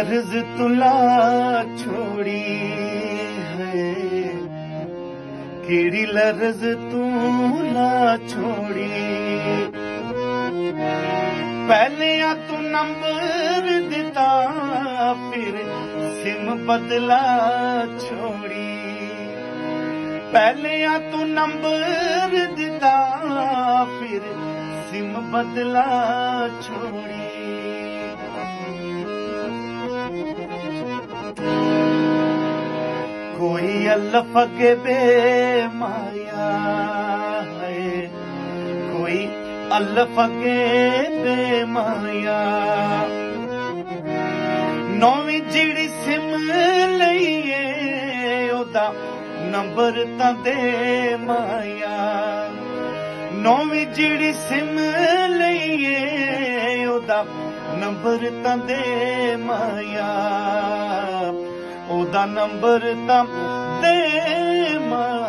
Large तुला छोड़ी है, केड़ी लर्ज तुला छोड़ी। पहले तू नंबर दिता फिर सिम बदला छोड़ी। पहले तू नंबर दिता फिर सिम बदला छोड़ी। कोई अल्लफ के बेमाया है, कोई अल्लफ के बेमाया। नौवीं जिहड़ी सिम लईए ओदा नंबर तां दे माया। नौवीं जिहड़ी सिम लईए ओदा नंबर तां दे माया। ओदा नंबर तां दे माया।